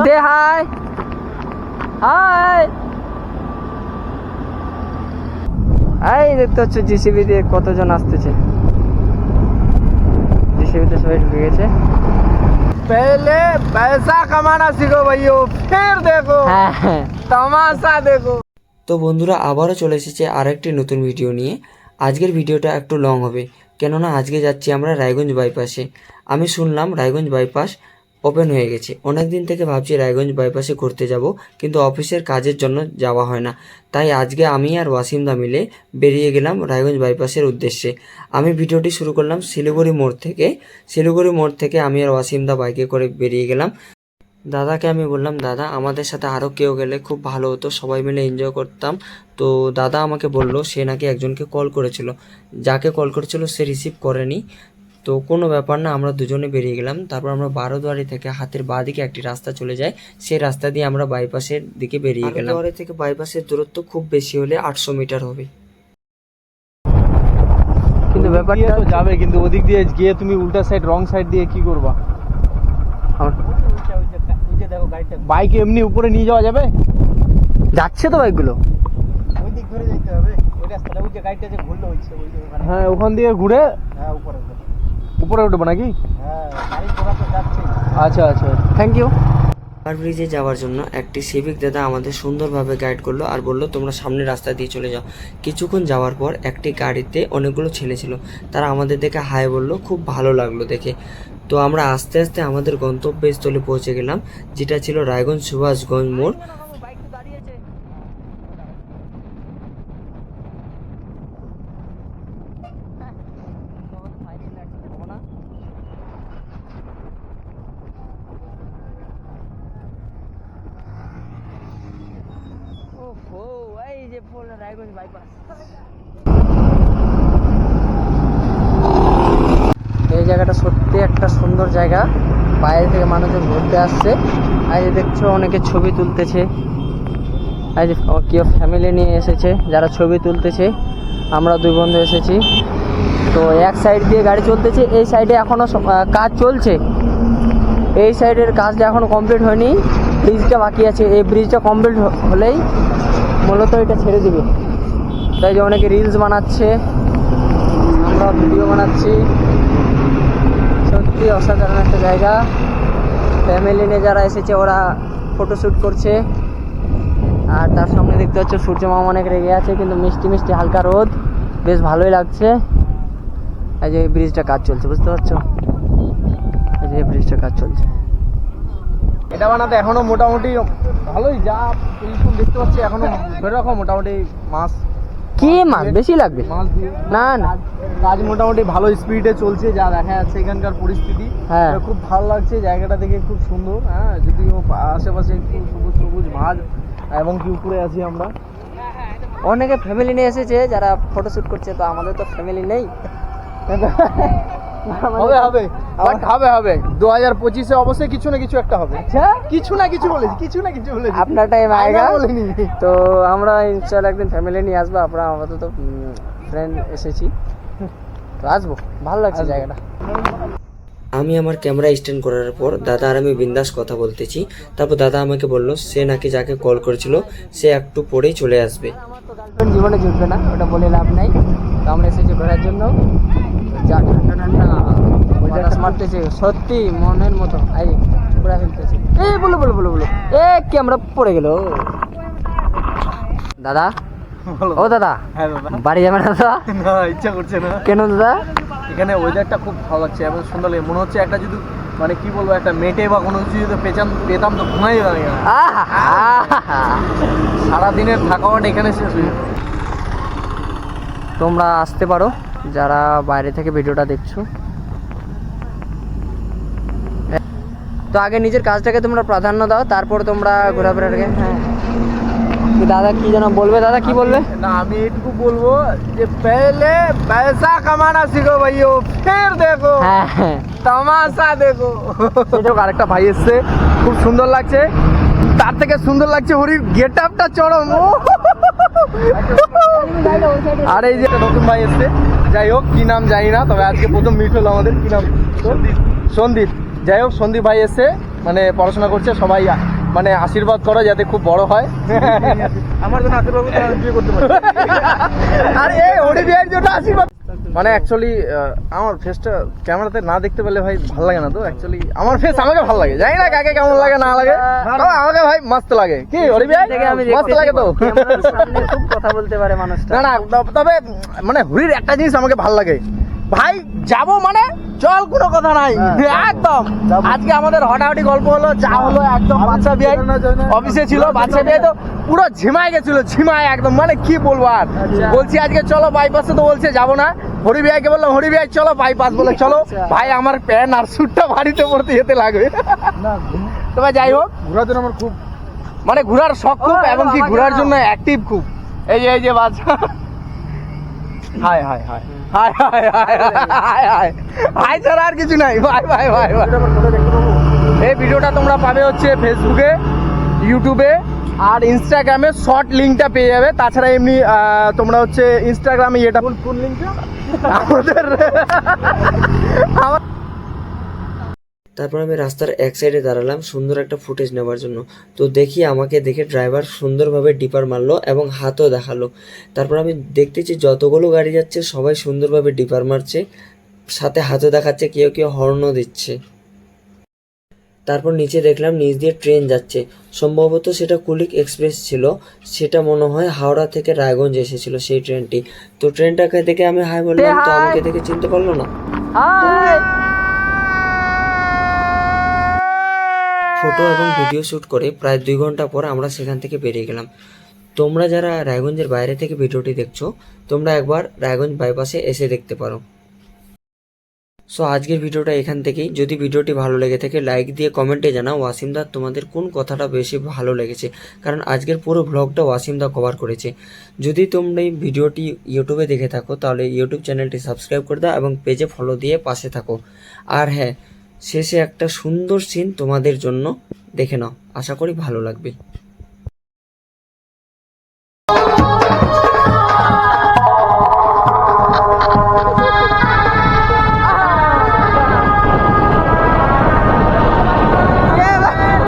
দে high high. এই দেখতে হচ্ছে জিসিবি দিয়ে কতজন আসতেছে, জিসিবিতে সবাই ঢুকে গেছে। पहले पैसा कमाना सीखो भाइयों, फिर देखो तमाशा देखो। তো বন্ধুরা আবারও চলে এসেছে আরেকটি নতুন ভিডিও নিয়ে। আজকের ভিডিওটা একটু লং হবে, কেননা আজকে যাচ্ছি আমরা রায়গঞ্জ বাইপাসে। আমি শুনলাম রায়গঞ্জ বাইপাস ওপেন হয়ে গেছে। অনেক দিন থেকে ভাবছি রায়গঞ্জ বাইপাসে ঘুরতে যাব, কিন্তু অফিসের কাজের জন্য যাওয়া হয় না। তাই আজকে আমি আর ওয়াসিমদা মিলে বেরিয়ে গেলাম রায়গঞ্জ বাইপাসের উদ্দেশ্যে। আমি ভিডিওটি শুরু করলাম শিলিগুড়ি মোড় থেকে। শিলিগুড়ি মোড় থেকে আমি আর ওয়াসিমদা বাইকে করে বেরিয়ে গেলাম। দাদাকে আমি বললাম, দাদা আমাদের সাথে আরও কেউ গেলে খুব ভালো হতো, সবাই মিলে এনজয় করতাম। তো দাদা আমাকে বলল সে নাকি একজনকে কল করেছিল, যাকে কল করেছিল সে রিসিভ করেনি। তো কোনো ব্যাপার না, আমরা দুজনে বেরিয়ে গেলাম। তারপর আমরা বারোদুয়ারি থেকে হাতের বাঁ দিকে একটি রাস্তা চলে যায়, সেই রাস্তা দিয়ে আমরা বাইপাসের দিকে বেরিয়ে গেলাম। বারোদুয়ারি থেকে বাইপাসের দূরত্ব খুব বেশি হলে 800 মিটার হবে। কিন্তু ব্যাপারটা তো যাবে, কিন্তু ওদিক দিয়ে গিয়ে তুমি উল্টা সাইড রং সাইড দিয়ে কি করবা? বাইক এমনি উপরে নিয়ে যাওয়া যাবে? যাচ্ছে তো বাইকগুলো। ওই দিক ধরে যেতে হবে, ওই রাস্তাটা ওই যে গাড়িটা যে ঘুরলো হচ্ছে ওই যে ওখানে। হ্যাঁ ওখান দিয়ে ঘুরে হ্যাঁ উপরে উঠবো নাকি? হ্যাঁ গাড়ি ঘোড়া তো যাচ্ছে। আচ্ছা আচ্ছা, থ্যাংক ইউ। আর ব্রিজে যাওয়ার জন্য একটি সিভিক দাদা আমাদের সুন্দরভাবে গাইড করলো আর বললো তোমরা সামনের রাস্তা দিয়ে চলে যাও। কিছুক্ষণ যাওয়ার পর একটি গাড়িতে অনেকগুলো ছেলে ছিল, তারা আমাদের দেখে হাই বললো, খুব ভালো লাগলো দেখে। তো আমরা আস্তে আস্তে আমাদের গন্তব্যস্থলে পৌঁছে গেলাম, যেটা ছিল রায়গঞ্জ সুভাষগঞ্জ মোড়। এই জায়গাটা সত্যি একটা সুন্দর জায়গা, বাইরে থেকে মানুষজন ঘুরতে আসছে। এই যে দেখছো অনেকে ছবি তুলতেছে, এই যে কেউ ফ্যামিলি নিয়ে এসেছে যারা ছবি তুলতেছে। আমরা দুই বন্ধু এসেছি। তো এক সাইড দিয়ে গাড়ি চলতেছে, এই সাইডে এখনও কাজ চলছে। এই সাইডের কাজটা এখনও কমপ্লিট হয়নি, ব্রিজটা বাকি আছে। এই ব্রিজটা কমপ্লিট হলেই মূলত এটা ছেড়ে দিবে। তাই যে অনেকে রিলস বানাচ্ছে, আমরা ভিডিও বানাচ্ছি। সত্যি অসাধারণ একটা জায়গা। ফ্যামিলি নিয়ে যারা এসেছে ওরা ফটোশ্যুট করছে। আর তার সামনে দেখতে পাচ্ছ সূর্য মামা অনেক রেগে আছে, কিন্তু মিষ্টি মিষ্টি হালকা রোদ, বেশ ভালোই লাগছে। এই যে ব্রিজটা কাজ চলছে, বুঝতে পারছো? এই যে ব্রিজটা কাজ চলছে। এটা বানাতে এখনো মোটামুটি ভালোই যা পজিশন দেখতে পাচ্ছি, এখনো ধরে রাখো মোটামুটি মাস কি মাস বেশি লাগবে না না, কাজ মোটামুটি ভালো স্পিডে চলছে যা দেখা যাচ্ছে এখানকার পরিস্থিতি। হ্যাঁ খুব ভালো লাগছে জায়গাটা দেখে, খুব সুন্দর। হ্যাঁ যদিও আশেপাশে একটু সবুজ সবুজ মাঠ এবং কি উপরে আছি আমরা। অনেকে ফ্যামিলি নিয়ে এসেছে যারা ফটোশ্যুট করছে, তো আমাদের তো ফ্যামিলি নেই। হবে হবে হবে হবে 2025-এ অবশ্যই কিছু না কিছু একটা হবে। আচ্ছা কিছু না কিছু বলেছি, কিছু না কিছু বলেছি, আপনার টাইম আয়েগা বলিনি। তো আমরা ইনশাআল্লাহ একদিন ফ্যামিলি নিয়ে আসবো। আমরা আমাদের তো ফ্রেন্ড এসেছি, তো আসবো। ভালো লাগছে জায়গাটা। আমি আমার ক্যামেরা স্ট্যান্ড করার পর দাদা আর আমি বিন্দাস কথা বলতেছি। তারপর দাদা আমাকে বলল সে নাকি যাকে কল করেছিল সে একটু পরেই চলে আসবে। আমার তো গার্লফ্রেন্ড জীবনে জুটবে না, ওটা বলে লাভ নাই। তো আমরা এসেছি ঘোরার জন্য। যা ঠান্ডা ঠান্ডা বাতাস মারতেছে, সত্যি মনের মতো। এই ঘোরা ফেলতেছে, এই বলো বলো বলো বলো, এ ক্যামেরা পড়ে গেল। দাদা ও দাদা, হ্যাঁ দাদা, বাড়ি যাবে না দাদা? না ইচ্ছা করছে না। কেন দাদা? এখানে ওয়েদারটা খুব ভালো লাগছে এবং সুন্দর লাগে। মনে হচ্ছে একটা যদি মানে কি বলবো, একটা মেটে বা কোনো কিছু যদি পেতাম তো ঘুমাই যেতাম এখানে। সারাদিনের থাকাওয়াট এখানে শেষ হয়ে যাবে। তোমরা আসতে পারো যারা বাইরে থেকে ভিডিওটা দেখছো। তো আগে নিজের কাজটাকে তোমরা প্রাধান্য দাও, তারপর তোমরা ঘোরাফেরাটাকে। হ্যাঁ দাদা কি যেন বলবে, দাদা কি বলবে? না আমি এইটুকু বলবো যে পহলে পয়সা কামানা শিখো ভাইও, ফির দেখো হ্যাঁ হ্যাঁ তামাশা দেখো। আরেকটা ভাই এসছে, খুব সুন্দর লাগছে। তার থেকে সুন্দর লাগছে হরির গেট আপটা চরম। আর এই যে নতুন ভাই এসছে, যাই হোক কি নাম জানি না, তবে আজকে প্রথম মিট হলো আমাদের। কি নাম? সন্দীপ। যাই হোক সন্দীপ ভাই এসছে, মানে পড়াশোনা করছে, সবাই মানে আশীর্বাদ করো যাতে খুব বড় হয়। আমার জন্য আশীর্বাদ বিয়ে করতে পারি। আরে এই ওডিবিআই জন্য আশীর্বাদ। মানে অ্যাকচুয়ালি আমার ফেসটা ক্যামেরাতে না দেখতে পেলে ভাই ভালো লাগে না তো। অ্যাকচুয়ালি আমার ফেস আমাকে ভালো লাগে, জানি না কাকে কেমন লাগে না লাগে, তবে আমাকে ভাই মস্ত লাগে। কি ওডিবিআই মস্ত লাগে তো, খুব কথা বলতে পারে মানুষটা। না না তবে মানে হুড়ির একটা জিনিস আমাকে ভালো লাগে ভাই, যাবো মানে চল, কোনো কথা নাই একদম। আজকে আমাদের হটাহটি গল্প হলো, যা হলো একদম। বাচ্চা বিয়ে অফিসে ছিল, বাচ্চা বিয়ে তো পুরো ঝিমায় গেছিল, ঝিমায় একদম, মানে কি বলবো আর। বলছি আজকে চলো বাইপাসে, তো বলছে যাবো না। হরি ভাইকে বললাম হরি ভাই চলো বাইপাস, বলে চলো। ভাই আমার প্যান্ট আর স্যুটটা বাড়িতে পড়তে যেতে লাগবে। তবে যাই হোক, ঘোরার জন্য আমার খুব মানে ঘোরার শখ খুব, এবং কি ঘোরার জন্য অ্যাক্টিভ খুব। এই যে বাচ্চা, high high high high high high high high high ছাড়া আর কিছু নাই। ভাই ভাই ভাই ভাই, এই ভিডিওটা তোমরা পাবে হচ্ছে ফেসবুকে, ইউটিউবে আর ইনস্টাগ্রামে, শর্ট লিঙ্কটা পেয়ে যাবে। তাছাড়া এমনি তোমরা হচ্ছে ইনস্টাগ্রামে এটা কোন লিঙ্কটা আমাদের তারপর আমি রাস্তার এক সাইডে দাঁড়ালাম সুন্দর একটা ফুটেজ নেওয়ার জন্য। তো দেখি আমাকে দেখে ড্রাইভার সুন্দরভাবে ডিপার মারলো এবং হাতও দেখালো। তারপর আমি দেখতেছি যতগুলো গাড়ি যাচ্ছে সবাই সুন্দরভাবে ডিপার মারছে, সাথে হাতও দেখাচ্ছে, কেউ কেউ হর্নও দিচ্ছে। তারপর নিচে দেখলাম নিচ দিয়ে ট্রেন যাচ্ছে, সম্ভবত সেটা কুলিক এক্সপ্রেস ছিল। সেটা মনে হয় হাওড়া থেকে রায়গঞ্জ এসেছিল সেই ট্রেনটি। তো ট্রেনটাকে দেখে আমি হাই বললাম, তো আমাকে দেখে চিনতে পারলো না। ফটো এবং ভিডিও শ্যুট করে প্রায় 2 ঘন্টা পর আমরা সেখান থেকে বেরিয়ে গেলাম। তোমরা যারা রায়গঞ্জের বাইরে থেকে ভিডিওটি দেখছো, তোমরা একবার রায়গঞ্জ বাইপাসে এসে দেখতে পারো। সো আজকের ভিডিওটা এখান থেকেই। যদি ভিডিওটি ভালো লেগে থাকে লাইক দিয়ে কমেন্টে জানাও ওয়াসিমদা তোমাদের কোন কথাটা বেশি ভালো লেগেছে, কারণ আজকের পুরো ব্লগটা ওয়াসিমদা কভার করেছে। যদি তোমরা এই ভিডিওটি ইউটিউবে দেখে থাকো তাহলে ইউটিউব চ্যানেলটি সাবস্ক্রাইব করে দাও এবং পেজে ফলো দিয়ে পাশে থাকো। আর হ্যাঁ, শেষে একটা সুন্দর সিন তোমাদের জন্য দেখে নাও, আশা করি ভালো লাগবে।